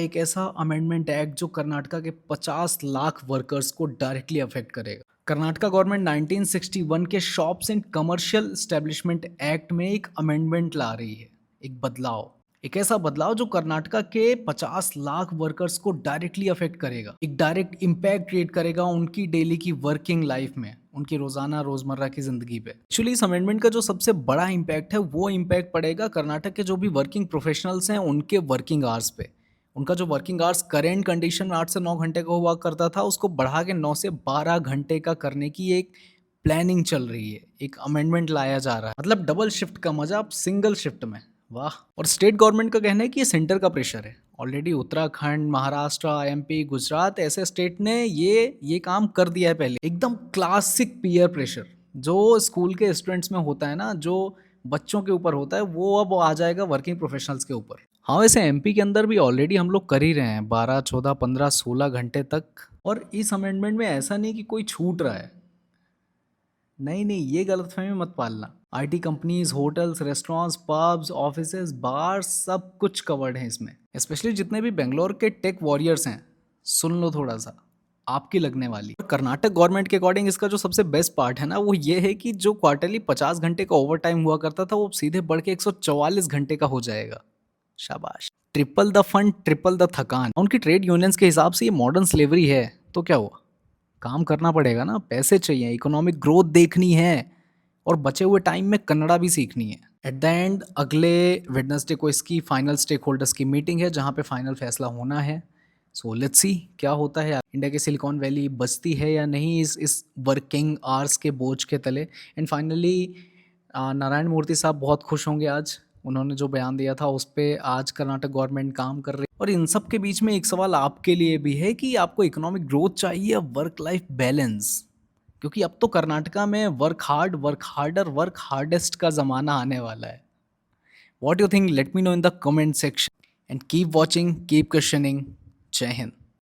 एक ऐसा amendment act जो कर्नाटका के 50 लाख वर्कर्स को डायरेक्टली अफेक्ट करेगा। कर्नाटका गवर्नमेंट 1961 के shops and commercial establishment act में एक अमेंडमेंट ला रही है, एक बदलाव। एक ऐसा बदलाव जो कर्नाटका के 50 लाख वर्कर्स को डायरेक्टली अफेक्ट करेगा, एक डायरेक्ट इम्पैक्ट क्रिएट करेगा उनकी डेली की वर्किंग लाइफ में, उनकी रोजाना रोजमर्रा की जिंदगी पे। एक्चुअली इस अमेंडमेंट का जो सबसे बड़ा इम्पैक्ट है वो इम्पैक्ट पड़ेगा कर्नाटक के जो भी वर्किंग प्रोफेशनल्स हैं उनके वर्किंग आवर्स पे। उनका जो वर्किंग आवर्स करेंट कंडीशन में 8 से 9 घंटे का हुआ करता था, उसको बढ़ा के 9 से 12 घंटे का करने की एक प्लानिंग चल रही है, एक अमेंडमेंट लाया जा रहा है। मतलब डबल शिफ्ट का मजा अब सिंगल शिफ्ट में। वाह। और स्टेट गवर्नमेंट का कहना है कि ये सेंटर का प्रेशर है। ऑलरेडी उत्तराखंड, महाराष्ट्र, एमपी, गुजरात ऐसे स्टेट ने ये काम कर दिया है पहले। एकदम क्लासिक पीयर प्रेशर जो स्कूल के स्टूडेंट्स में होता है ना, जो बच्चों के ऊपर होता है, वो अब आ जाएगा वर्किंग प्रोफेशनल्स के ऊपर। हाँ, वैसे एमपी के अंदर भी ऑलरेडी हम लोग कर ही रहे हैं 12, 14, 15, 16 घंटे तक। और इस अमेंडमेंट में ऐसा नहीं कि कोई छूट रहा है। नहीं नहीं, ये गलतफहमी मत पालना। IT companies, hotels, restaurants, pubs, offices, bar सब कुछ कवर्ड है इसमें। स्पेशली जितने भी बेंगलोर के टेक वॉरियर्स हैं, सुन लो थोड़ा सा, आपकी लगने वाली। कर्नाटक गवर्नमेंट के अकॉर्डिंग इसका जो सबसे बेस्ट पार्ट है ना, वो ये है कि जो क्वार्टरली 50 घंटे का ओवर टाइम हुआ करता था, वो सीधे बढ़ के 144 घंटे का हो जाएगा। शाबाश। Triple the fund, triple the थकान। उनकी ट्रेड यूनियंस के हिसाब से ये मॉडर्न स्लेवरी है, तो क्या हुआ? काम करना पड़ेगा ना, पैसे चाहिए, इकोनॉमिक ग्रोथ देखनी है, और बचे हुए टाइम में कन्नड़ा भी सीखनी है। एट द एंड अगले वेडनेसडे को इसकी फाइनल स्टेक होल्डर्स की मीटिंग है, जहाँ पे फाइनल फैसला होना है। सो लेट्स सी क्या होता है। इंडिया के सिलिकॉन वैली बचती है या नहीं इस वर्किंग आवर्स के बोझ के तले। एंड फाइनली नारायण मूर्ति साहब बहुत खुश होंगे आज। उन्होंने जो बयान दिया था उस पर आज कर्नाटक गवर्नमेंट काम कर रही है। और इन सब के बीच में एक सवाल आपके लिए भी है कि आपको इकोनॉमिक ग्रोथ चाहिए या वर्क लाइफ बैलेंस? क्योंकि अब तो कर्नाटका में work hard, work harder, work hardest का ज़माना आने वाला है। What you think? Let me know in the comment section and keep watching, keep questioning. जय हिंद।